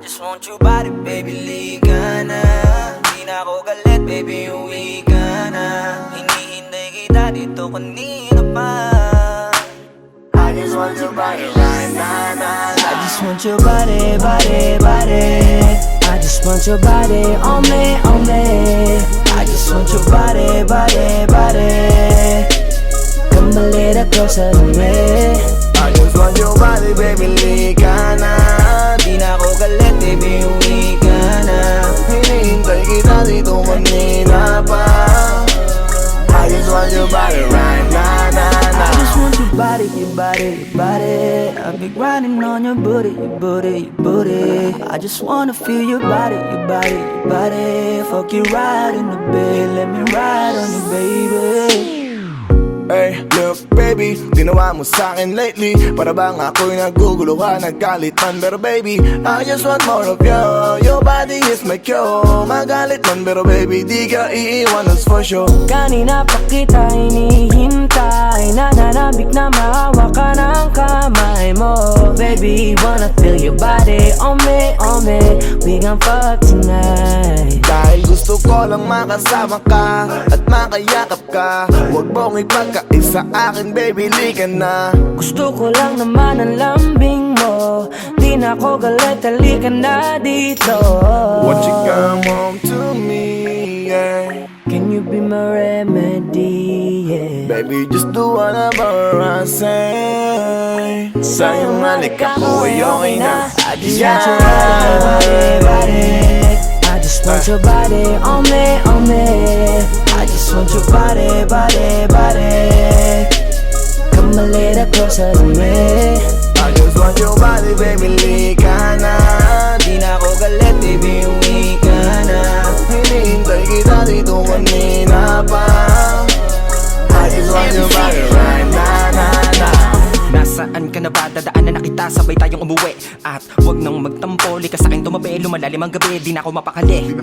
just want your body, baby, liga na. Di na ako galit, baby, uwi ka na. Hinihintay kita dito kanina pa. I just want your body right now. I just want your body, body, body. I just want your body on me, on me. I just want your body, body, body. Come a little closer to me. I just want your body, baby, liga na. Di na ako galit, baby, uwi ka na. Hinihintay kita dito kanina pa. I just want your body right now, I just want your body, your body, your body. I've been grinding on your booty, your booty, your booty. I just wanna feel your body, your body, your body. Fuck you right in the bed, let me ride on you, baby. Hey, look baby, ginawa mo sa'kin lately. Para bang ako'y naguguluhan, nagkalitan. Pero baby, I just want more of you. Your body is my cure. Magalit man pero baby, di ka iiwan, that's for sure. Kanina pa kita hinihintay, nananabik na mahawa ka ng kamay mo. Baby, wanna feel your body on me, on me. We gon' fuck tonight. Dahil gusto ko lang makasama ka at makayakap ka. Huwag mong ipagkaisa akin, baby, liga na. Gusto ko lang naman ang lambing mo. Di na ako galit, halika na dito. Won't you come home to me, yeah. Can you be my remedy, yeah. Baby, just do whatever I say. Sa'yong halik ako ay okay na. I just want your body, body. I just want your body on me, on me. I just want your body, body, body. Come a little closer to me. I just want your body, baby, liga na. Di na ako galit, baby, uwi ka na. Hinihintay kita dito kanina pa. I just want your body right now. Nasaan ka na ba? Dadaanan na kita, sabay tayong umuwi. At wag nang magtampo, lika sa'kin tumabi. Lumalalim ang gabi, di na ako mapakali.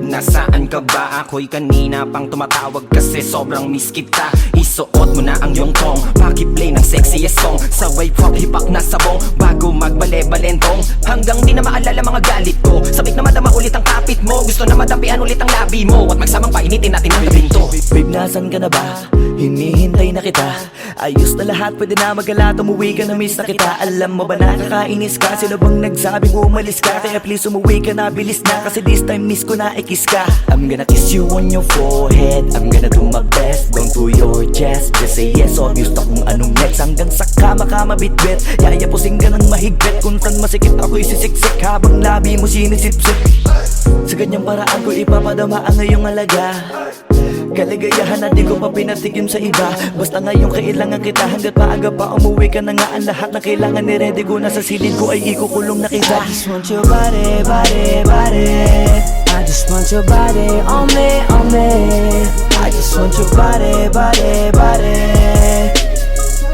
Nasaan ka ba? Ako'y kanina pang tumatawag kasi sobrang miss kita. Isuot mo na ang iyong tong, pakiplay ng sexiest song. Sa wave hop, hipak na sabong, bago magbale-balentong. Hanggang di na maalala mga galit ko. Sabik na madama ulit ang kapit mo. Gusto na madampian ulit ang labi mo. At magsamang painitin natin ang gabing to. Babe, nasan ka na ba? Hinihintay na kita. Ayos na lahat, pwede na magala. Umuwi ka na, miss na kita. Alam mo ba nakakainis ka? Sino bang nagsabing umalis ka? Kaya please umuwi ka na, bilis na. Kasi this time miss ko na ikis ka. I'm gonna kiss you on your forehead. I'm gonna do my best down to your chest. Just say yes, obvious na kung anong next. Hanggang sa kama ka mabitbit. Yayapusing ka ng mahigpit. Kung saan masikip ako'y sisiksik habang labi mo sinisipsip. Sa ganyang paraan ko ipapadama ang iyong alaga. Kaligayahan na di ko pa pinatikim sa iba. Basta ngayon kailangan kita. Hanggat maaga pa umuwi ka na nga. Ang lahat na kailangan ni ready ko. Nasa silid ko ay ikukulong na kita. I just want your body, body, body. I just want your body on me, on me. I just want your body, body, body.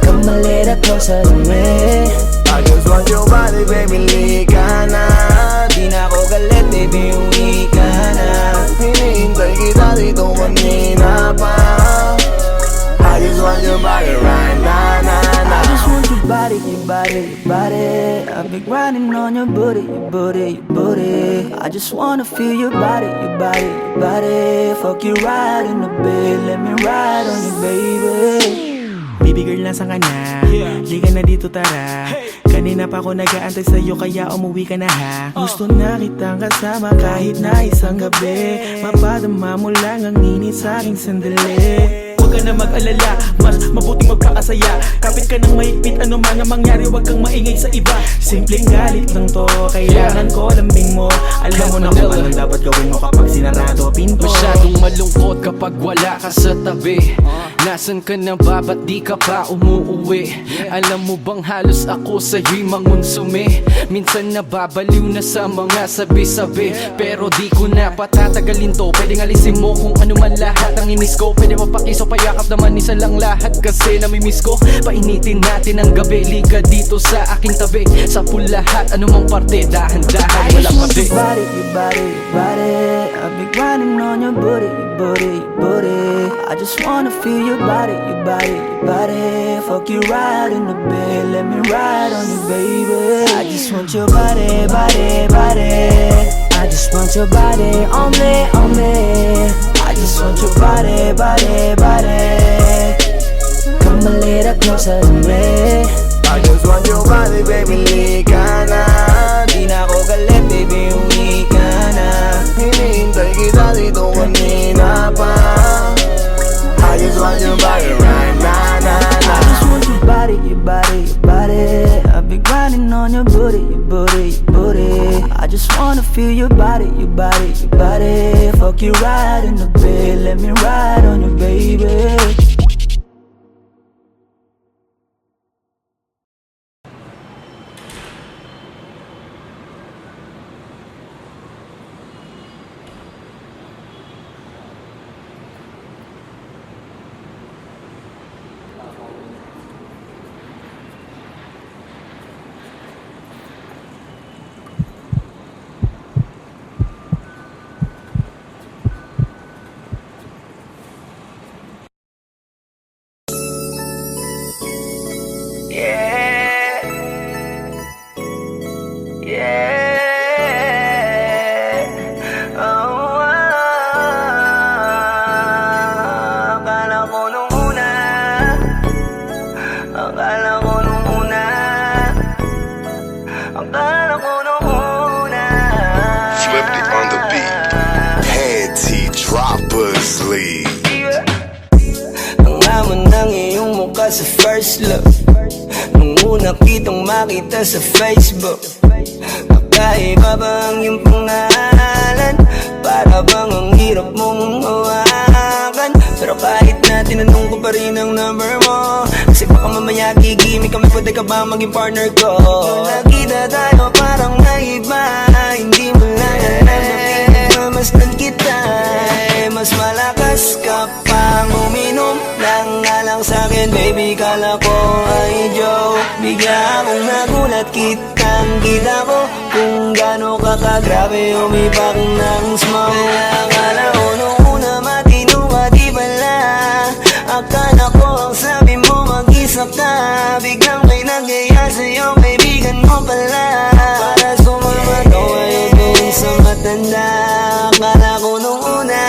Come a little closer to me. I just want your body, baby, liga na. Di na ako galit, baby, uwi ka na. Hinihintay kita dito kanina pa. I just want your body right now. I just want your body, your body, your body. I've been grinding on your booty, your booty, your booty. I just wanna feel your body, your body, your body. Fuck you right in the bed, let me ride on you, baby. Baby girl, nasan ka na? Liga na dito, tara. Kanina pa ako nag-aantay sa'yo, kaya umuwi ka na ha. Gusto na kitang kasama kahit na isang gabi. Mapadama mo lang ang init sa'king sandali. Huwag ka na mag-alala, mas mabuting magpakasaya. Kapit ka ng mahigpit, ano man ang mangyari, huwag kang maingay sa iba. Simpleng galit lang to, kailangan ko lambing mo. Alam mo na kung anong dapat gawin mo kapag sinarado pinto. Masyadong malungkot kapag wala ka sa tabi. Nasaan ka na ba? Ba't di ka pa umuuwi? Alam mo bang halos ako sa'yo'y mangonsume? Minsan nababaliw na sa mga sabi-sabi. Pero di ko na patatagalin to. Pwedeng alisin mo kung ano man lahat ang inis ko. Pwede mapakiso, payakap naman isa lang lahat. Kasi namimiss ko. Painitin natin ang gabi. Liga dito sa aking tabi. Sa pool lahat, anumang parte. Dahan-dahan, walang I just want pabi. your body, your body, your body. I've been grinding on your booty, your booty, your booty. I just wanna feel your body, your body, your body. Fuck you right in the bed, let me ride on you, baby. I just want your body, body, body. I just want your body on me, on me. I just want your body, body, body. Come a little closer to me. I just want your body, baby, lika na. Di na ako galit, baby, uwi ka na. Hinihintay kita dito kanina pa. I just want your body right now, na, na. I just want your body, your body, your body. I've been grinding on your booty, your booty, your booty. I just wanna feel your body, your body, your body. Fuck you right in the bed, let me ride on you, baby. Yeah, yeah. Oh, akala ko nung una, akala ko nung una, akala ko nung una. Flipped it on the beat. Panty Droppers League. Ang laman ng iyong mukha sa first look. Nung una kitang makita sa Facebook, kakaiba ba ang iyong pangalan? Para bang ang hirap mong hawakan? Pero kahit na tinanong ko pa rin ang number mo, kasi baka mamaya gigimik kami, pwede ka ba maging partner ko? Nung nakita tayo parang naiba, hindi mo lang alam na pinagmamasdan kita. Mas malakas ka pang uminom ng alang sa'kin, baby, kala ko ay joke. Bigla akong nagulat, kitang-kita ko kung gaano ka kagrabe umipak ng smoke. Akala ko nung una matino ka, di pala. Akala ko ang sabi mo mag-isa ka. Biglang may nagaya sa'yo, kaibigan mo pala. Para sumama to ngayon kung sa matanda. Akala ko nung una,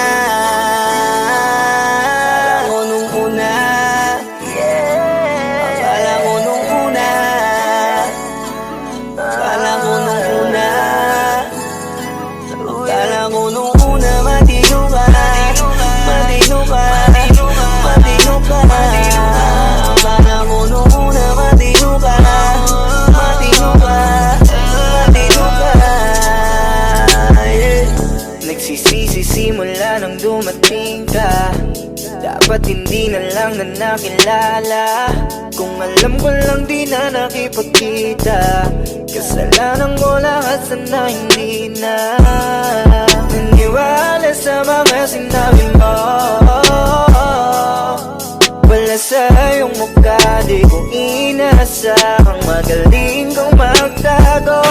simula nang dumating ka, dapat hindi na lang na nakilala. Kung alam ko lang di na nakipagkita, kasalanan ko lahat, sana hindi na naniwala sa mga sinabi mo. Wala sa iyong mukha, di ko inasahang magaling kang magtago.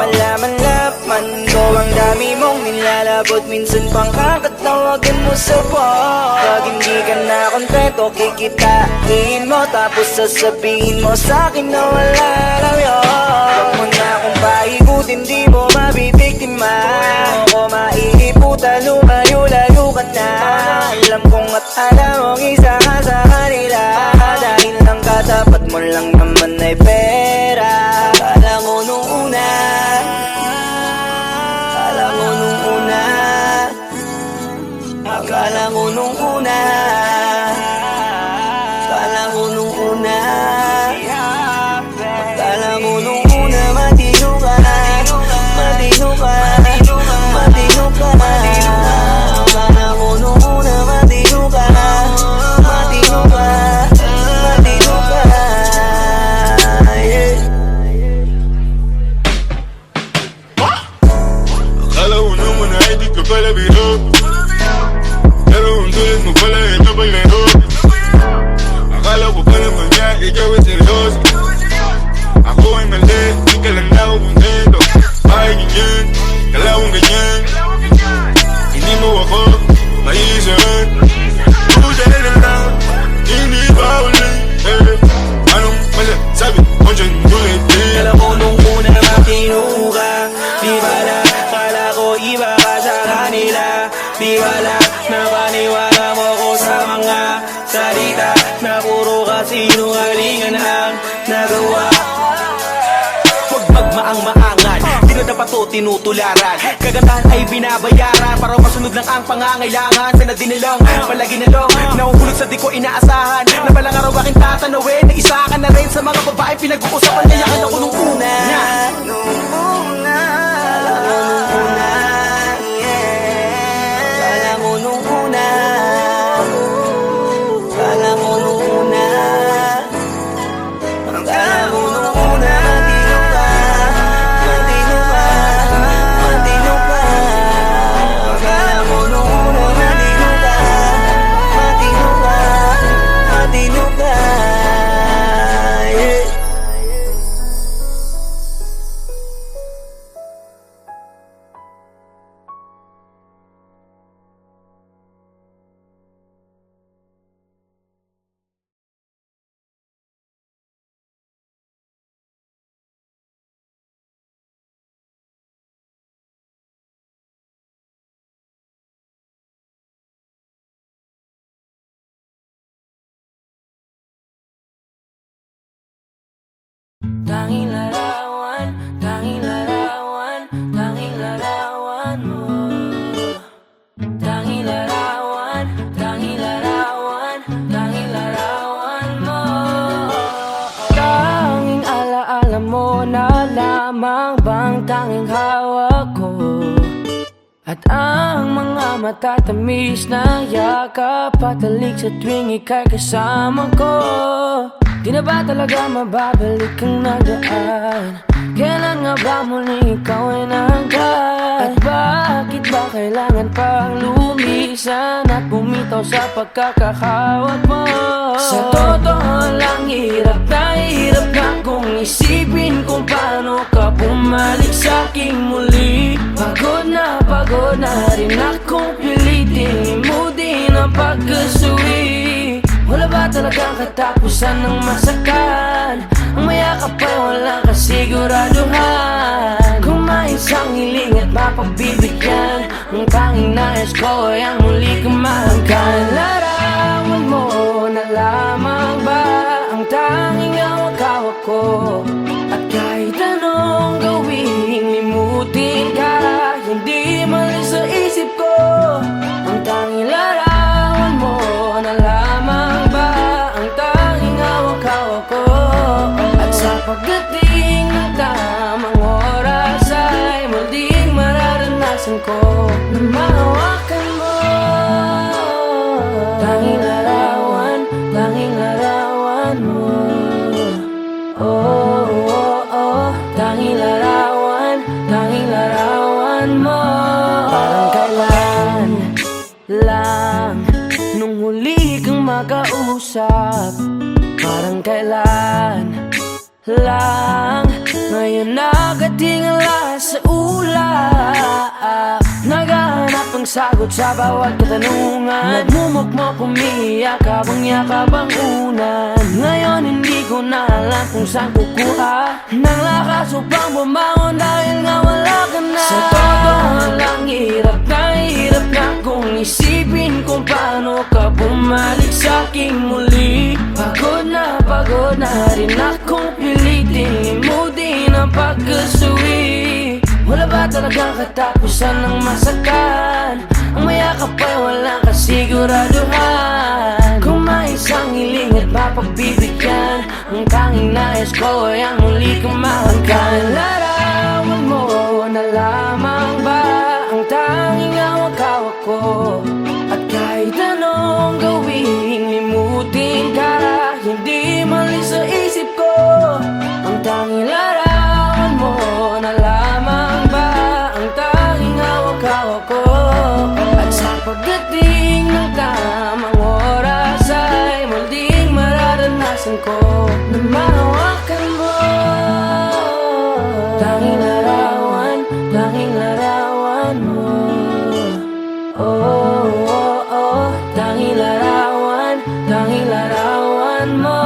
Malaman-laman ko ang dami mong nilalabot, minsan pang kakatawagan mo sa phone. Pag hindi ka na kontento, kikitain mo, tapos sasabihin mo sa'kin na wala lang yun. Huwag mo na akong paikutin, di mo mabibiktima. Huwag mo maiiputa, lumayo-layo ka na. Alam kong at alam mong isa ka sa kanila, dahil lang katapat mo lang naman ay pera. Akala ko nung una, akala ko nung una, akala ko nung una, akala ko nung una, akala ko nung una, matino ka, matino ka, matino ka. Akala ko nung una, matino ka, matino ka, matino ka, yeah. Akala ko naman ay di ka pala biro, pero ang tulad mo pala ito paglaro. Akala ko pa naman niya, ikaw ay seryoso. Ako ay mali, di ka lang na ako kontento. Bakit ganyan, kalawang ganyan, hindi mo ako maiisahan. Di wala na paniwala mo ko sa mga salita na puro kasinungalingan ang nagawa. Huwag magmaang-maangan, di na dapat to tinutularan. Kagandahan ay binabayaran para masunod lang ang pangangailangan. Sana din nilang palagi na lang nahuhulog sa di ko inaasahan. Na balang araw aking tatanawin na isa ka na rin sa mga babae pinag-uusapan. Kaya ka na ko nung una. Tanging larawan, tanging larawan, tanging larawan mo. Tanging larawan, tanging larawan, tanging larawan mo. Tanging alaala mo na lamang bang tanging hawak ko. At ang mga matatamis na yakap patalig sa tuwing ika'y kasama ko. Di na ba talaga mababalik ang nagaan? Kailan nga ba muling ikaw ay nangkat? At bakit ba kailangan pang lumisan at bumitaw sa pagkakahawak mo? Sa totoo lang hirap na kung isipin kung paano ka bumalik sa'king muli. Pagod na rin akong pilitin limutin ang pagkasuwi. Wala ba talagang katapusan ng masakan? Ang mayakap ay walang kasiguraduhan. Kung may isang hiling at mapagbibigyan, ang tanging nais ko ay ang muli kang mahanggan. Larawan mo na lamang ba ang tanging hawak-hawak ko? At kahit anong gawing limutin ka, hindi malis sa isip ko. Ang tanging larawan mo na lamang ba ang tanging hawak-hawak ko? At sa pagdating ng tamang oras ay muling mararanasan ko na mahawakan mo. Tanging larawan, tanging larawan mo. Oh, oh, oh, tanging larawan, tanging larawan mo. Parang kailan lang nung huli kang makausap. Parang kailan lang ngayon nakatingala sa ulap. Naghahanap ng sagot sa bawat katanungan. Nagmumukmok umiiyak habang yakap ang unan. Ngayon hindi ko na alam kung saan kukuha ng lakas upang bumangon dahil nga wala ka na. Sa totoo lang hirap na kung isipin kung paano ka bumalik sa'king muli. Pagod na rin akong pilitin limutin ang pagkasuwi. Wala ba talagang katapusan ng masakan? Ang mayakap ay walang kasiguraduhan. Kung may isang hiling at mapagbibigyan, ang tanging nais ko ay ang muli kang mahanggan. Larawan mo na lamang ba ang tanging hawak-hawak ko? At kahit anong gawing limutin ka, hindi malis sa isip ko. Ang tanging larawan mo na lamang ba ang tanging hawak-hawak ko? At sa pagdating ng tamang oras ay muling mararanasan ko na mahawakan mo. Tanging larawan, tanging larawan mo. Oh, oh, oh, tanging larawan, tanging larawan mo.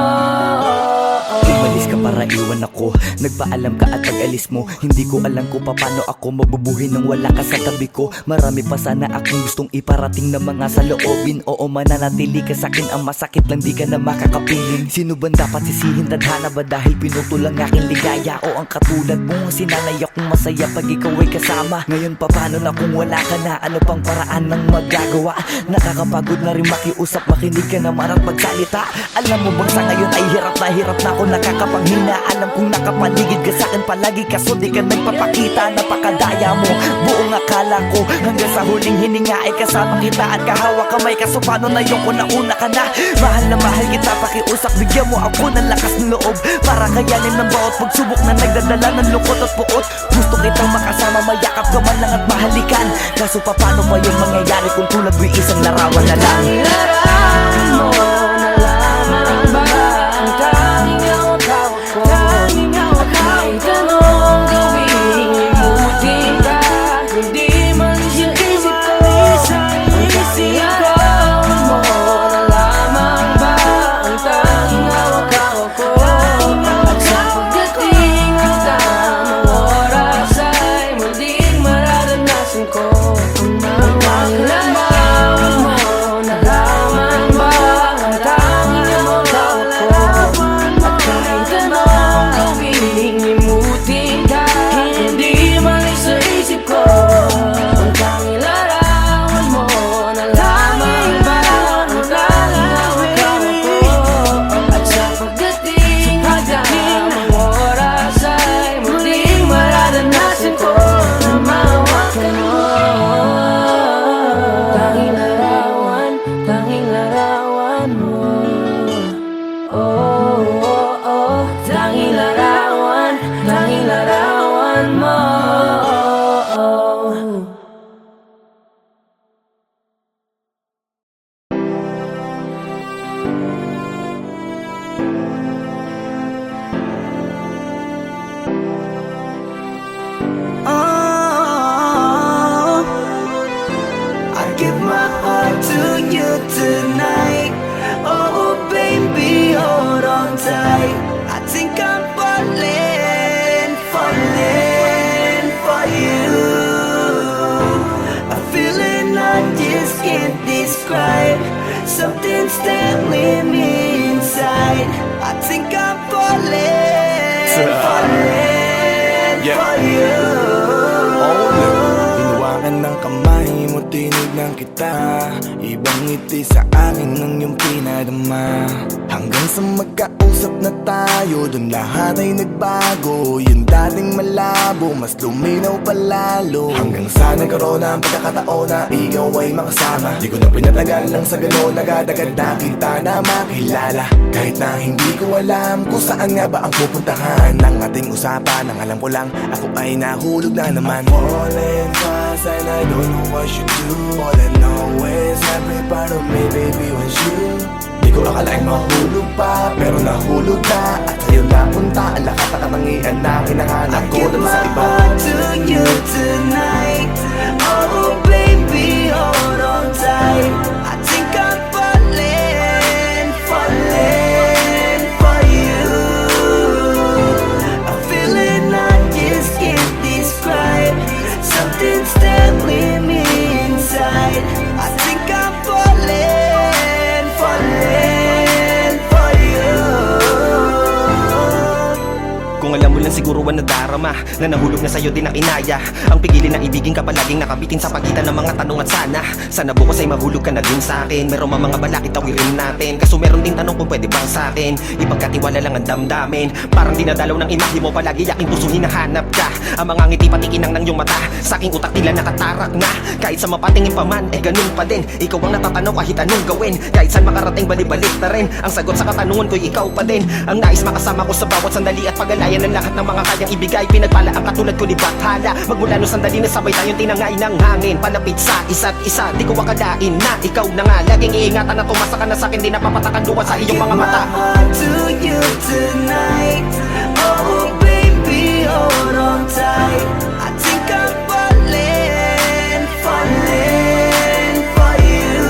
Umalis ka para iwan ako Nagpaalam ka at pag-alis mo, hindi ko alam kung paano ako mabubuhay nang wala ka sa tabi ko. Marami pa sana akong gustong iparating na mga saloobin. Oo, mananatili ka sa'kin, ang masakit lang di ka na makakapiling. Sino ba dapat sisihin, tadhana ba dahil pinutol ang aking ligaya? O ang katulad mo, sinanay akong masaya pag ikaw ay kasama. Ngayon pa paano na kung wala ka na, ano pang paraan ng magagawa? Nakakapagod na rin makiusap, makinig ka naman at magsalita. Alam mo bang sa ngayon ay hirap na ako, nakakapanghina. Alam kong nakapaligid ka sa'kin palagi, kaso di ka nagpapakita. Napakadaya mo, buong akala ko, hanggang sa huling hininga ay kasama kita at kahawak kamay. Kaso paano na yung kung nauna ka na? Mahal na mahal kita, pakiusap, bigyan mo ako ng lakas ng loob para kayanin ng bawat pagsubok na nagdadala ng lungkot at puot. Gusto kitang makasama, mayakap ka man lang at mahalikan. Kaso paano pa yung mangyayari kung tulad mo isang larawan na lang? Larawan mo na lamang ba ang tanging hawak-hawak ko? At may tanong gawing limutin ka, hindi man siya isip ko. Ang tanging larawan mo na lamang ba ang tanging hawak-hawak ko? At sa pagdating ng tamang oras ay muling mararanasan ko ang tanging larawan mo na lamang ba ang tanging hawak-hawak ko? At kahit anong gawing limutin ka, hindi malis sa isip ko ang tanging larawan mo na lamang ba ang tanging hawak-hawak ko? At sa pagdating ng tamang oras ay muling mararanasan ko na mahawakan mo. Tanging larawan mo. Oh, oh, oh. Tanging larawan mo. Oh, I give my heart to you tonight. Oh, baby, hold on tight. I think I'm falling for you. A feeling I just can't describe. Something's telling me inside. I think I'm falling for you. Hinawakan ng kamay mo, tinignan kita. Ibang ngiti sa akin ng iyong pinadama. Hanggang sa magkausap na tayo, dun lahat ay nagbago. Yung dating malabo, mas luminaw palalo. Hanggang sa nagkaroon ng pagkakataon na ikaw ay makasama. Di ko na pinatagal lang sa gano'n, nagadagad na kita na makilala. Kahit na hindi ko alam kung saan nga ba ang pupuntahan ng ating usapan. Ang alam ko lang, ako ay nahulog na naman. Falling fast and I don't know what you do. All I know is every part of me, baby, was you. Di ko akalaing mahulog pa, pero nahulog na. At sa'yo napunta ang lahat ng katangian na hinahanap ko dun sa iba. To you tonight. Oh, baby, hold on tight. I think I'm falling for you. A feeling I just can't describe. Something's telling me inside. I think I'm falling for you. Kung alam mo lang siguro ang nadarama na nahulog na sa'yo din ang inaya. Ang pigilin na ibigin ka palaging nakabitin sa pagitan ng mga tanong at sana bukas ay mahulog ka na din sa'kin. Meron mga balakid tawirin natin, kaso meron din tanong kung pwede bang sa'kin ipagkatiwala lang ang damdamin. Parang dinadalaw ng imahe mo, palagi aking puso hinahanap ka. Ang mga ngiti patikinang ng iyong mata, sa aking utak tila nakatarak na. Kahit sa mapatingin pa man, ganun pa din. Ikaw ang natatanaw kahit anong gawin. Kahit saan makarating, balibalik na rin. Ang sagot sa katanungan ko'y ikaw pa din. Ang nais makasama ko sa bawat sandali at pagalayan ng lahat ng mga kayang ibigay. Pinagpala ang katulad ko ni Bathala. Magmula no sandali na sabay tayong tinangay ng hangin. Palapit sa isa't isa, di ko akalain na ikaw na nga. Laging iingatan na tumasa ka na sa'kin, di napapatakan duwa sa iyong mga mata. To you tonight. Oh, baby, hold on tight. I think I'm falling for you.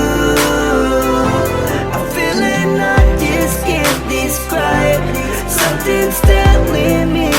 A feeling I just can't describe. Something's telling me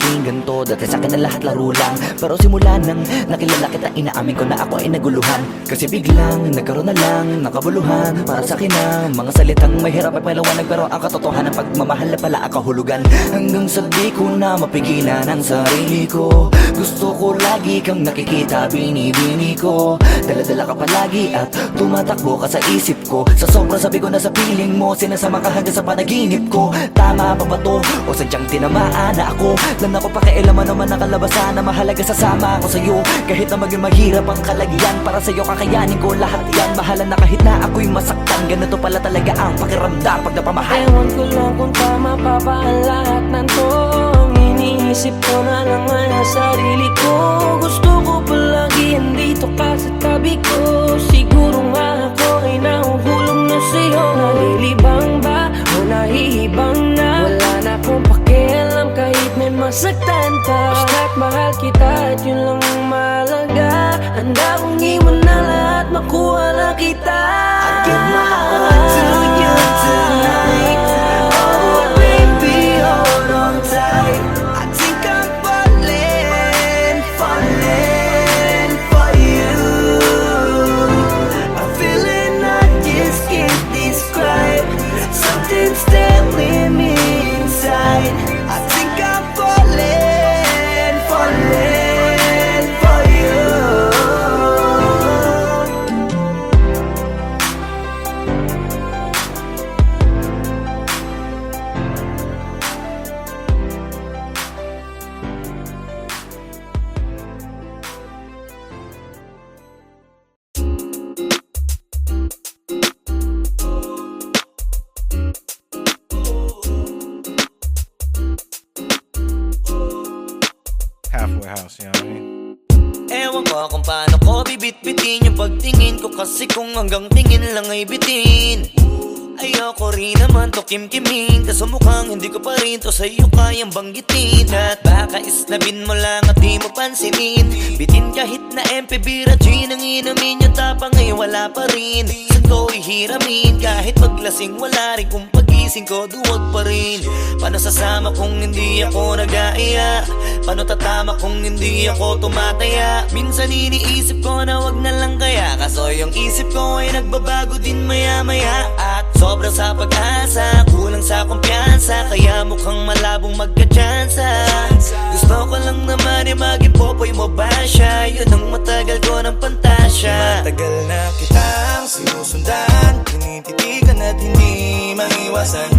naging ganito. Dati sa'kin na lahat laro lang, pero simula nang nakilala kita, inaamin ko na ako ay naguluhan. Kasi biglang nagkaroon na lang nakabuluhan. Para sa'kin ang mga salitang mahirap ay paliwanag, pero ang katotohanan pagmamahal na pala ang kahulugan. Hanggang sa di ko na mapigilan ang sarili ko, gusto ko lagi kang nakikita, binibini ko. Dala-dala ka palagi at tumatakbo ka sa isip ko. Sa sobrang sabi ko na sa piling mo, sinasama ka hanggang sa panaginip ko. Tama pa ba to? O sadyang tinamaan na ako? Lang ako pakialaman naman ang kalabasan na mahalaga, sasama ako sa'yo. Kahit na maging mahirap ang kalagyan, para sa'yo kakayanin ko lahat yan. Mahalan na kahit na ako'y masaktan, ganito pala talaga ang pakiramdam pag napamahal. Ewan ko lang kung tama pa ba ang lahat ng to. Iniisip ko na lang ang sarili ko. Gusto ko palagi andito ka sa tabi ko. Siguro nga ako ay nahuhulog na sa'yo. Nalilibang ba o nahihibang na? Wala na akong pakialam kahit may masaktan pa. Basta't mahal kita at yun lang ang mahalaga. Handa kong iwan na lahat, makuha lang kita. I give my heart to you tonight. Oh baby, hold on tight. I think I'm falling, falling for you. A feeling I just can't describe. Something's telling me inside. I think I'm falling, falling for you. Halfway house, you know what I mean? Ewan ko kung paano ko bibit-bitin yung pagtingin ko, kasi kung hanggang tingin lang ay bitin. Ayoko rin naman to kim-kimin, kaso mukhang hindi ko pa rin to sa'yo kayang banggitin. At baka isnabin mo lang at di mo pansinin. Bitin kahit na MP Bira Gin ang inamin, yung tapang ay wala pa rin. Saan ko ihiramin kahit paglasing, wala rin kung pagising ko duwag pa rin. Paano sasama kung hindi ako nag-aaya? Paano tatama kung hindi ako tumataya? Minsan iniisip ko na wag na lang kaya, kaso yung isip ko ay nagbabago din maya-maya. At sobra sa pag-asa, kulang sa kumpiyansa, kaya mukhang malabong magka-tsansa. Gusto ko lang naman ay maging popoy mo ba siya? Yun ang matagal ko ng pantasya. Matagal na kitang sinusundan, tinititigan at hindi maiwasan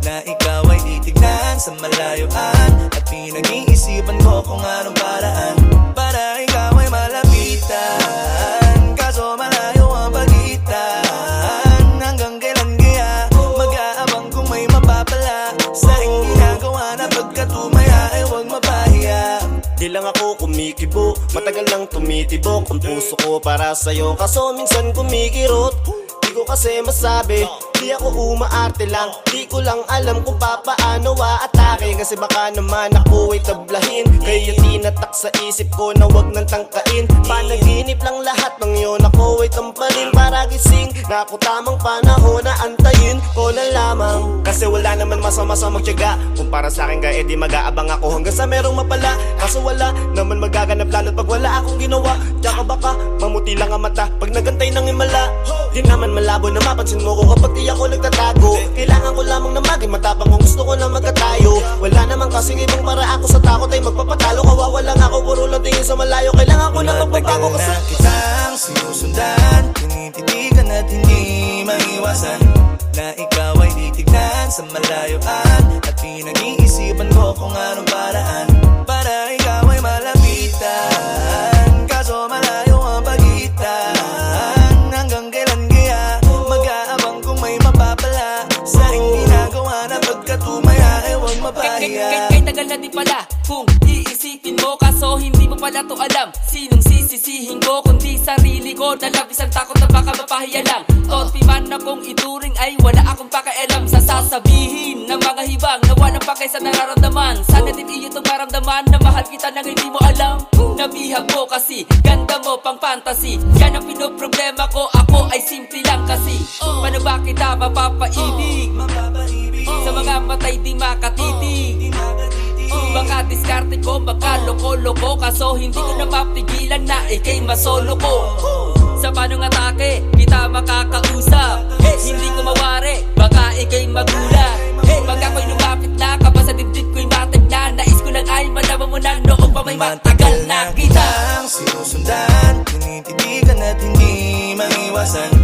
na ikaw ay titignan sa malayuan. At pinag-iisipan ko kung anong paraan para ikaw ay malapitan. Kaso malayo ang pagitan, hanggang kailan kaya mag-aabang kung may mapapala sa iyong ginagawa na pagkatumaya ay huwag mapahiya. Di lang ako kumikibo, matagal lang tumitibok ang puso ko para sa'yo, kaso minsan kumikirot. Di ko kasi masabi, di ako umaarte lang. Di ko lang alam kung papaano aatake, kasi baka naman ako ay tablahin. Kaya tinatak sa isip ko na wag nang tangkain. Panaginip lang lahat ng yun, ako ay tamparin para gising. Na ako tamang panahon na antayin ko na lamang. Kasi wala naman masama sa magtiyaga, kung para sa akin kaya di mag-aabang ako hanggang sa merong mapala. Kaso wala naman magaganap lalo't pag wala akong ginawa. Tsaka baka mamuti lang ang mata pag nagantay ng himala. Di naman malabo na mapansin mo ko kapag di ako nagtatago. Kailangan ko lamang na maging matapang kung gusto ko na magkatayo. Wala naman kasing ibang para ako sa takot ay magpapatalo. Kawawa lang ako, puro lang tingin sa malayo. Kailangan ko na magpapago kasi na kitang sinusundan, tinititigan at hindi maiwasan na ikaw ay titignan sa malayuan. At pinag-iisipan ko kung anong paraan para ikaw ay malapitan. Kaso malayo ang pagitan, hanggang kailan kaya mag-aabang kung may mapapala sa iyong ginagawa na pagkatumaya ay huwag mapahiya. Kay tagal na di pala kung iisipin mo, kaso hindi mo pala to alam. Sinong sisisihin ko kundi sarili ko, na labis ang takot na baka mapahiya lang. Torpi man akong ituring ay wala akong pakialam sa sasabihin ng mga hibang na walang pakay sa nararamdaman. Sana din iyo itong maramdaman na mahal kita nang hindi mo alam. Nabihag mo kasi, ganda mo pang fantasy. Yan ang pinoproblema ko, ako ay simple lang kasi. Paano ba kita mapapaibig sa mga matay di makatitig? Baka diskarte ko, baka loko-loko. Kaso hindi ko napapigilan na ikay masolo ko. Sa panong atake, kita makakausap. Hindi ko mawari, baka ikay magulat. Pag ako'y lumapit na, kapag sa dibdib ko'y matag na. Nais ko lang ay malaman mo na noong pa may matagal na kita. Sinusundan, tinititigan at hindi maiwasan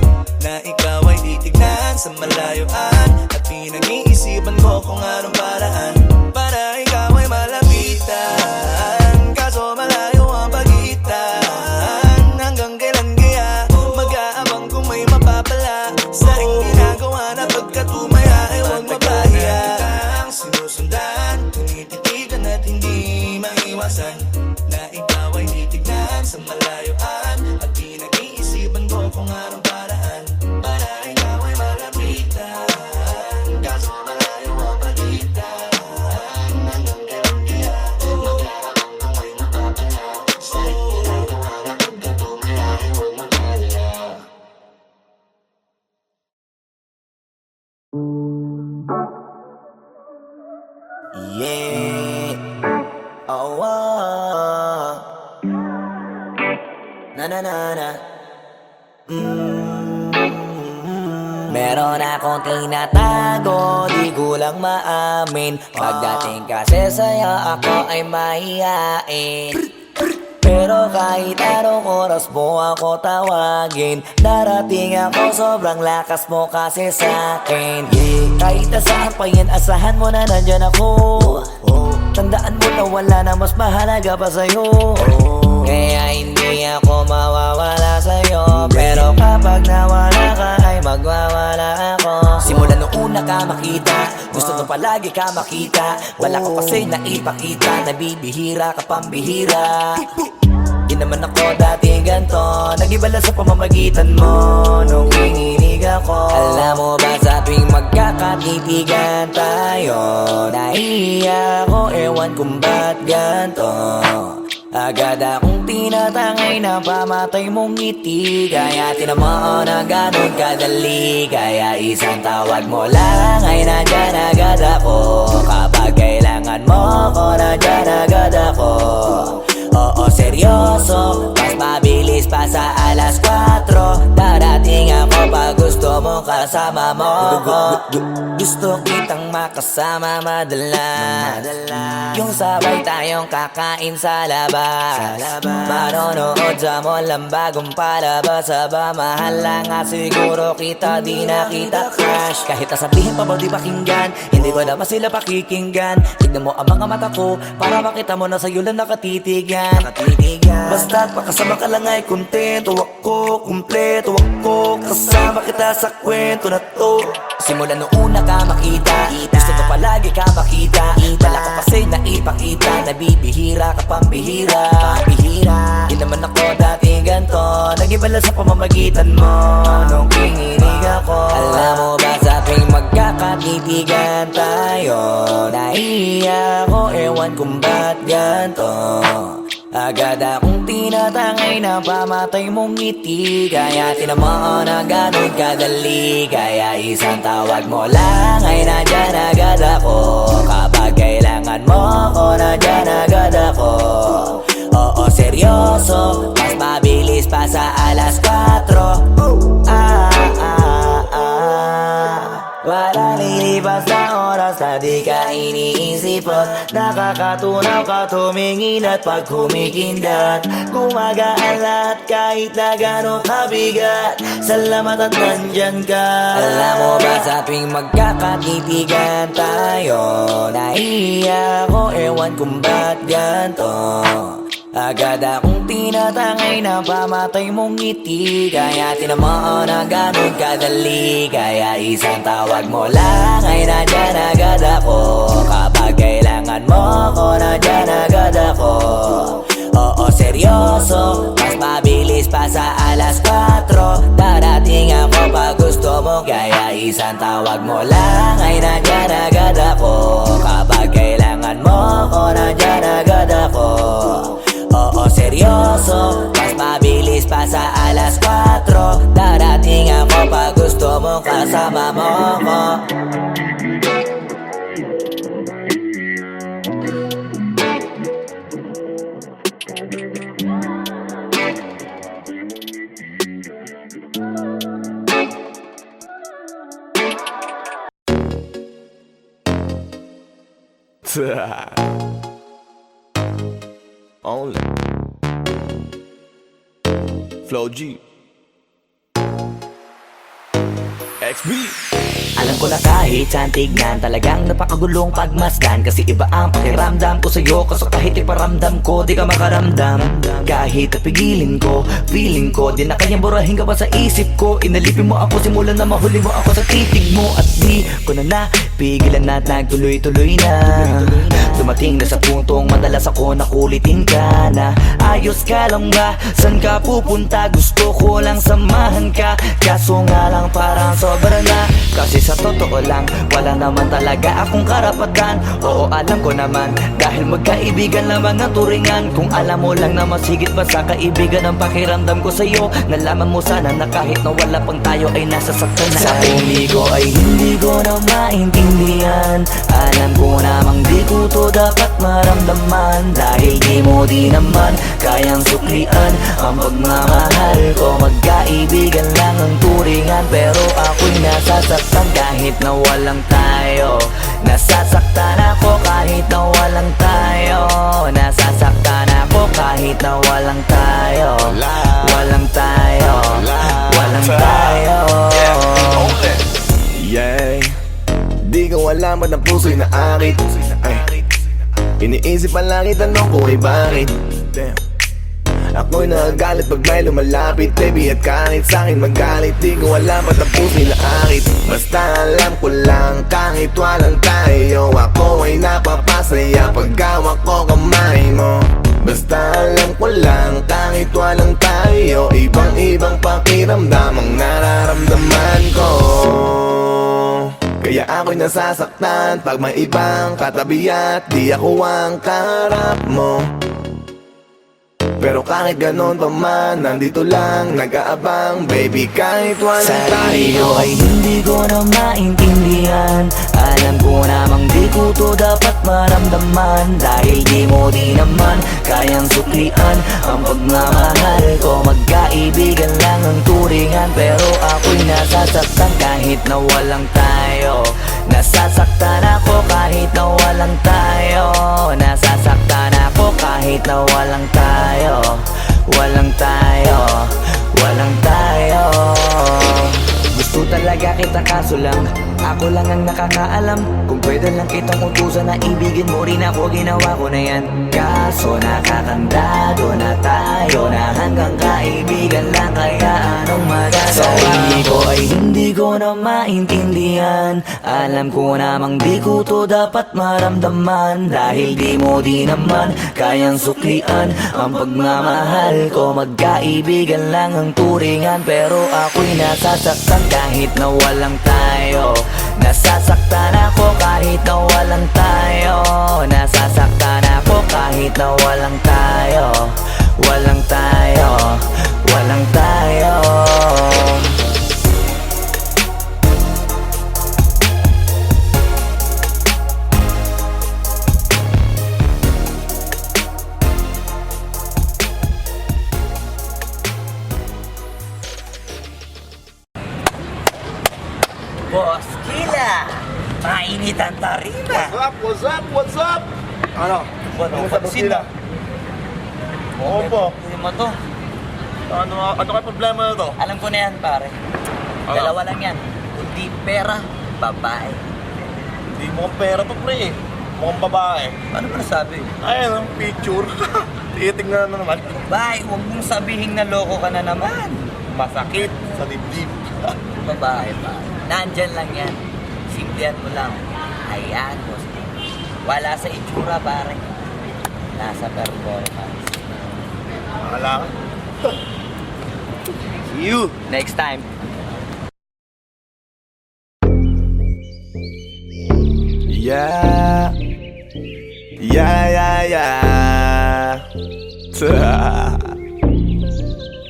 na ikaw ay titignan sa malayuan. At pinag-iisipan ko kung anong paraan para ikaw ay malapitan. Kaso malayo ang pagitan. Hanggang kailan kaya mag-aabang kung may mapapala sa aking ginagawa na pagkatumaya ay huwag mapahiya. Sinusundan, tinititigan at hindi maiwasan na ikaw ay titignan sa malayuan. At pinag-iisipan ko kung anong paraan para ikaw ay malapitan. Kaso malayo ang pagitan. Hanggang kailan kaya mag-aabang kung may mapapala sa aking ginagawa na pagkatumaya ay huwag mapahiya. Yeah. Oh, na na na na. Meron akong tinatago, di ko lang maamin. Pagdating kasi sa'yo ako ay mahihain. Pero kahit anong oras mo ako tawagin, darating ako, sobrang lakas mo kasi sa'kin. Kahit nasaan pa yan, asahan mo na nandyan ako. Tandaan mo na wala na mas mahalaga pa sa'yo. Kaya hindi ako mawawala sa'yo. Pero kapag nawala ka ay magwawala ako. Simula nung una ka makita, gusto nung palagi ka makita. Wala ko kasi naipakita, nabibihira ka pambihira. Di naman ako dati ganto, nag-iba sa pamamagitan mo nung kininig ako. Alam mo ba sa tuwing magkakatitigan tayo, nahiya ako, ewan kung ba't ganto. Agad akong tinatangay na pamatay mong ngiti. Kaya tinamaan na ganun kadali. Kaya isang tawag mo lang ay nandyan agad ako. Kapag kailangan mo ko, nandyan agad ako. Oo, seryoso, mas mabilis pa sa alas 4. Darating ako pag gusto mo kasama mo ko. Gusto kitang makasama madalas, yung sabay tayong kakain sa labas, manonood sa mall ang bagong palabas. Aba, mahal lang nga siguro kita, di na kita crush. Kahit nasabihin pa ba di pakinggan, hindi ko naman sila pakikinggan. Tignan mo ang mga mata ko, para makita mo na sa'yo lang nakatitigan. Basta't makasama ka lang ay kontento ako, kumpleto ako. Kasama kita sa kwento na to. Simula nung una ka makita, gusto ko palagi ka makita. Wala ko kasi naipakita, nabibihira ka pambihira. Di naman ako dati ganto, nag-iba lang sa pamamagitan mo nung kininig ako. Alam mo ba sa tuwing magkakatitigan tayo, nahiya ako, ewan kung ba't ganto. Agad akong tinatangay na pamatay mong ngiti. Kaya tinamaan na ganun kadali. Kaya isang tawag mo lang ay nandyan agad ako. Kapag kailangan mo ko, nandyan agad ako. Oo, seryoso, mas mabilis pa sa alas 4. Wala lilipas na oras na di ka iniisipot. Nakakatunaw ka tumingin at pag humikindat, gumagaan lahat kahit na gano'ng kabigat. Salamat at nandyan ka. Alam mo ba sa tuwing magkakatitigan tayo, nahiya ako, ewan kung ba't ganto. Agad akong tinatangay na pamatay mong ngiti. Kaya tinamaan na ganun kadali. Kaya isang tawag mo lang ay nandyan agad ako. Kapag kailangan mo ko, nandyan agad ako. Oo, seryoso, mas mabilis pa sa alas 4. Darating ako pag gusto mo. Kaya isang tawag mo lang ay nandyan agad ako. Kapag kailangan mo ko, nandyan agad ako. Oo, seryoso, mas mabilis pa sa alas 4. Darating ako pag gusto mo kasama mo ko. Only Flow G XB. Alam ko na kahit saan tignan, talagang napakagulong pagmasdan. Kasi iba ang pakiramdam ko sa'yo, kaso kahit iparamdam ko, di ka makaramdam. Kahit napigilin ko, feeling ko, di na kayang burahin ka pa sa isip ko. Inalipin mo ako, simulan na mahuli mo ako sa titig mo. At di ko na napigilan na nagtuloy-tuloy na. Dumating na sa puntong madalas ako nakulitin ka na. Ayos ka lang ba? San ka pupunta? Gusto ko lang samahan ka, kaso nga lang parang sobra na. Kasi sa totoo lang, wala naman talaga akong karapatan. Oo, alam ko naman, dahil magkaibigan lamang ang turingan. Kung alam mo lang na masigit pa sa kaibigan ang pakiramdam ko sa'yo, nalaman mo sana na kahit na wala pang tayo ay nasasaktan na. Sa umigo ay hindi ko na maintindihan. Alam ko namang di ko to dapat maramdaman, dahil di mo di naman kayang suklian ang pagmamahal ko. Magkaibigan lang ang turingan, pero ako'y nasasaktan kahit na walang tayo. Nasasaktan ako kahit na walang tayo. Nasasaktan ako kahit na walang tayo. Walang tayo. Walang tayo. Yeah. Di ko alam ba't ang puso'y naakit. Iniisip ang langit, tanong ko ay bakit. Damn. Ako'y nagagalit pag may lumalapit, baby, at kahit sa'kin magalit. Di ko alam ba't ang puso'y naakit. Basta alam ko lang kahit walang tayo, ako ay napapasaya pag hawak ko kamay mo. Basta alam ko lang kahit walang tayo, ibang-ibang pakiramdam ang nararamdaman ko. Kaya ako'y nasasaktan pag may ibang katabi at di ako ang kaharap mo. Pero kahit ganon pa man, nandito lang, nag-aabang, baby, kahit walang tayo. Sarili ay hindi ko na maintindihan. Alam ko namang di ko to dapat maramdaman, dahil di mo di naman kayang suklian ang pagmamahal ko. Magkaibigan lang ang turingan, pero ako'y nasasaktan kahit na walang tayo. Nasasaktan ako kahit na walang tayo. Nasasaktan ako kahit na walang tayo. Walang tayo. Walang tayo. Gusto talaga kita kaso lang ako lang ang nakakaalam. Kung pwede lang kitang utusan na ibigin mo rin ako, ginawa ko na yan. Kaso nakakandado na tayo na hanggang kaibigan lang, kaya anong magagawa? Sa sarili ko ay hindi ko na maintindihan. Alam ko namang di ko to dapat maramdaman, dahil di mo di naman kayang suklian ang pagmamahal ko. Magkaibigan lang ang turingan, pero ako'y nasasaktan kahit na walang tayo. Nasasaktan ako kahit na walang tayo. Nasasaktan ako kahit na walang tayo. Walang tayo. Walang tayo. Boss Kila, mainit ang tarima. What's up? What's up? Ano? Ano sa busina? Oo po. Hindi mo to. Ano kayo problema na to? Alam ko na yan, pare. Dalawa lang yan. Kundi pera, babae. Hindi mo pera to, pre. Mukhang babae. Ano ba nasabi? Ayun ang picture. Titingnan na naman. Babae, huwag mong sabihin na loko ka na naman. Masakit sa dibdib. Babae, pare. Nandyan lang yan. Simplihan mo lang. Ayan, boss. Wala sa itsura, pare. Nasa performance. Wala ka. See you next time. Yeah.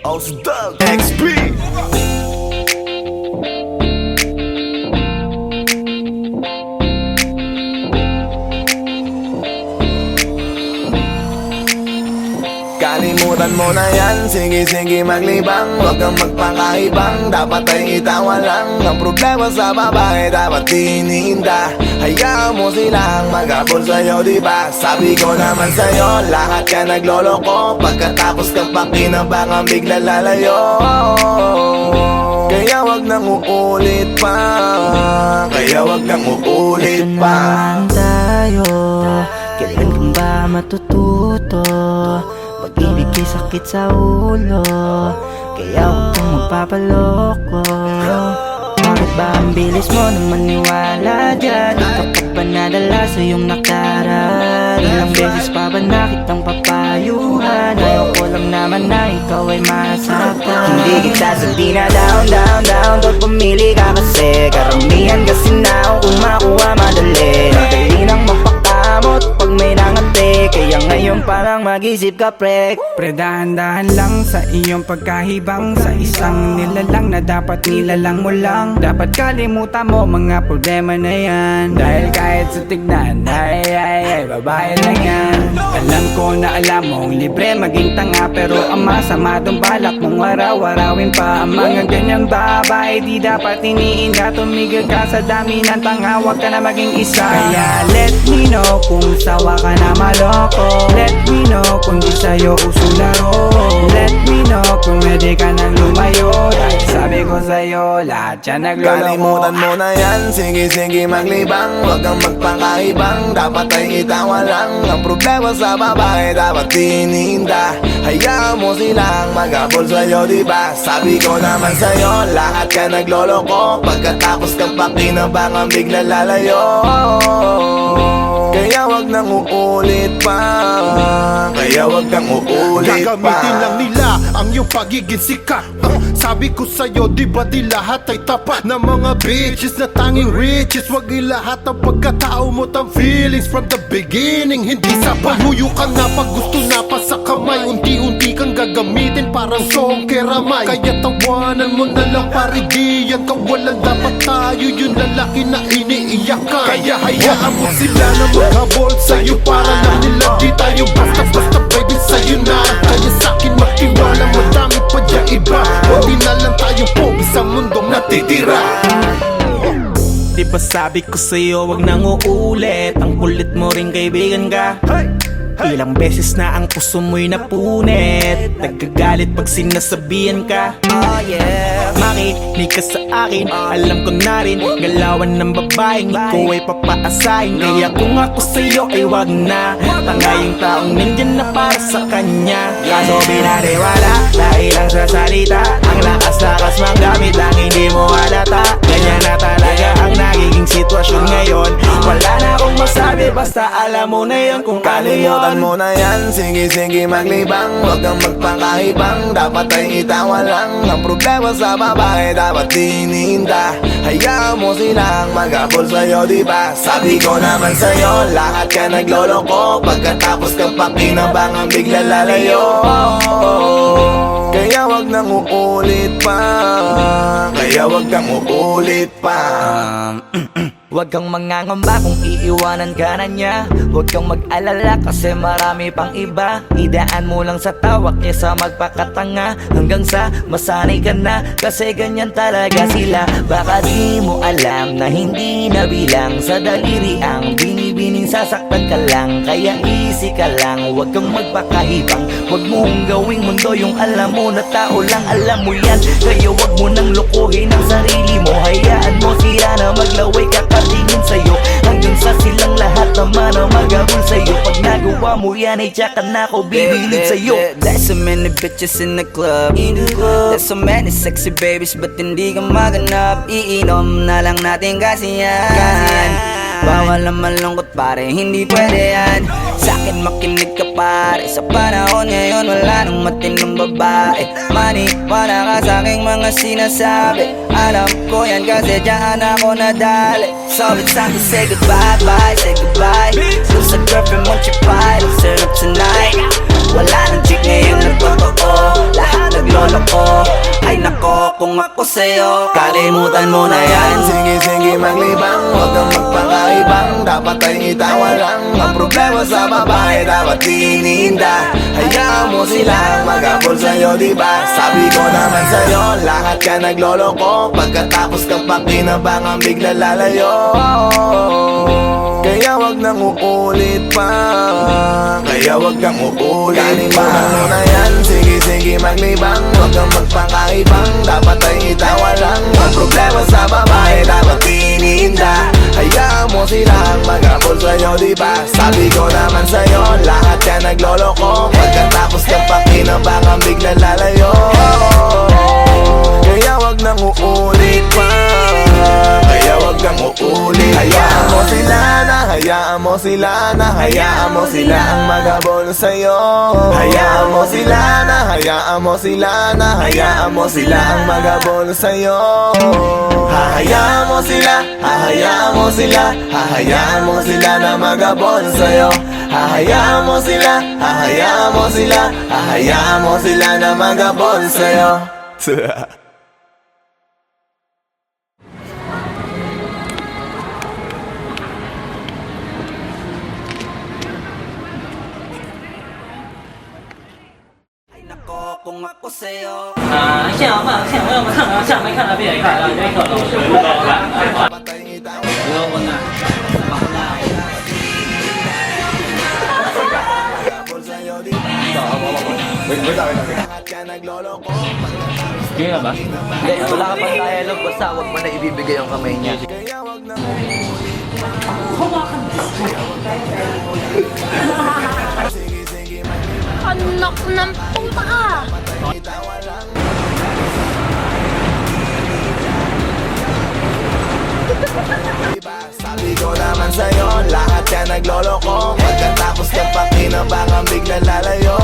Osdog XP. Kalimutan Kalimutan mo na yan, sige maglibang. Huwag kang magpakaibang, dapat ay itawa lang. Ang problema sa babae, dapat tinihinda. Hayaan mo silang mag-abol sa'yo, diba? Sabi ko naman sa'yo, lahat ka nagloloko. Pagkatapos kang pakinabangan, bigla lalayo. Kaya wag nang uulit pa, kaya wag nang uulit Ito pa. naman tayo, kailan ka ba matututo? Pag-ibig ay sakit sa ulo, kaya huwag kang magpapaloko. Bakit ba ang bilis mo na maniwala dyan? Di ka pa ba nadala sa iyong nakaraan? Ilang beses pa ba nakitang papayuhan? Ayaw ko lang naman na ikaw ay masaktan. Hindi kita sabi na down Tot pumili ka kasi karamihan kasi na kung makuha madali. Madali nang mapakamot pag may nangante. Kaya ngayon parang mag-isip ka pre. Pre, dahan-dahan lang sa iyong pagkahibang. Sa isang nilalang na dapat nilalang mo lang. Dapat kalimutan mo mga problema na yan. Dahil kahit sa tignan, ay, babae lang yan. Alam ko na alam mong libre maging tanga, pero ang masama dong balak mong araw-arawin pa. Ang mga ganyang babae di dapat iniinda. Tumigil ka sa dami ng tanga, wag ka na maging isa. Kaya let me know kung sawa ka na maloko. Let me know kung di sa'yo uso laro. Let me know kung pwede ka nang lumayo. Dahil sabi ko sa'yo, lahat yan nagloloko. Kalimutan mo na yan, sige maglibang. Huwag kang magpakaibang, dapat ay itawa lang. Ang problema sa babae, dapat tinihinda. Hayaan mo silang mag-abol sa'yo, diba? Sabi ko naman sa'yo, lahat ka nagloloko. Pagkatapos kang pakinabangan, bigla lalayo. Kaya wag nang uulit pa, kaya wag kang uulit pa. Gagamitin lang nila ang iyong pagiging sikat. Sabi ko sa'yo, di ba di lahat ay tapat na mga bitches na tanging riches. Wag ilahat ang pagkatao mo tang feelings from the beginning. Hindi sapat, huyo ka na pag gusto na pa sa kamay. Unti-unti kang gagamitin parang song keramay. Kaya tawanan mo na lang pare, di yan kawalan. Dapat tayo yung lalaki na iniiyakan. Kaya hayaan mo sila na maghabol sa'yo, para lang nila di tayo basta-basta baby sa'yo na. Kaya sa'kin magtiwala, madami pa dyan iba. Hindi na lang tayo po isang mundong natitira. Di ba sabi ko sa'yo wag nang uulit? Ang kulit mo rin kaibigan ka. Ilang beses na ang puso mo'y napunit. Nagkagalit pag sinasabihan ka. Oh yeah, makinig ka sa akin. Alam ko na rin galawan ng babaeng ikaw ay papaasahin. Kaya kung ako sa'yo ay wag na. Tanga yung taong nandyan na para sa kanya. Kaso binariwala dahil lang sa salita. Ang lakas-lakas mang gamit lang hindi mo halata. Ganyan na talaga ang nagiging sitwasyon ngayon. Wala na akong masabi, basta alam mo na yun kung ano yun. Kalimutan mo na yan, sige maglibang. Huwag kang magpakaibang, dapat ay itawa lang. Ang problema sa babae, dapat tinihinda. Hayaan mo silang mag-abol sa'yo, diba? Sabi ko naman sa'yo, lahat ka nagloloko. Pagkatapos kang pakinabangan, bigla lalayo. Kaya wag nang uulit pa, kaya wag kang uulit pa. Huwag kang mangangamba kung iiwanan ka na niya. Huwag kang mag-alala kasi marami pang iba. Idaan mo lang sa tawa kesa magpakatanga. Hanggang sa masanay ka na, kasi ganyan talaga sila. Baka di mo alam na hindi nabilang sa daliri ang binibining sasaktan ka lang. Kaya easy ka lang, huwag kang magpakahibang. Huwag mong gawing mundo yung alam mo na tao lang alam mo yan. Kaya huwag mo nang lokohin ang sarili mo. Hayaan mo sila na maglaway kakatingin sa'yo. Hanggang sa silang lahat naman ang mag-abol sa'yo. Pag nagawa mo yan ay tsaka na ako bibilid sa'yo. There's so many bitches in the club. There's so many sexy babies, but hindi ka maganap. Iinom na lang natin kasi yan. Bawal ang malungkot pare, hindi pwede yan. Sa'kin makinig ka pare, sa panahon ngayon wala nang matinong babae. Maniwala ka sa'king mga sinasabi. Alam ko yan kasi dyan ako nadali. So it's time to say goodbye, bye, say goodbye. So sa girlfriend mo chipay, let's turn up tonight. Wala nang chick ngayon na totoo, lahat nagloloko. Ay nako, kung ako sa'yo, kalimutan mo na yan. Sige maglibang, huwag kang magpakaibang. dapat ay itawa lang. Ang problema sa babae dapat ininda. Hayaan mo silang mag-abol sa'yo, diba? Sabi ko naman sa'yo, lahat ka nagloloko. Pagkatapos ka pa kinabangang bigla lalayo. Kaya wag nang uulit pa. Kaya wag kang uulit Galing pa. Galing na yan, sige maglibang. Wag kang magpakaibang, dapat ay itawa lang. Ang problema sa babae dapat ininda. Hayaan mo silang mag-abol sa'yo, diba? Sabi ko naman sa'yo, lahat ka nagloloko. Pagkatapos ka pa kinabangang bigla lalayo. Kaya wag nang uulit pa. Kaya wag kang uulit. Hayaan mo sila na, hayaan mo sila na, hayaan mo sila ang mag-abol sa'yo. Hayaan mo sila na, hayaan mo sila na, hayaan mo sila ang mag-abol sa'yo. Hahayaan mo sila, hahayaan mo sila, hahayaan mo sila na mag-abol sa'yo. Hahayaan mo sila, hahayaan mo sila, hahayaan mo sila na mag-abol sa'yo. Kung ako sa'yo 想嘛，想要么看啊，想没看啊，别看啊，别看了，我呢。 Sige nga ba? Hindi, wala ka pang dialogue. Basta wag mo na ibibigay yung kamay niya. Anak ng puta ka! Sabi ko naman sa'yo, lahat ka nagloloko. Pagkatapos ka pa kinabangang bigla lalayo.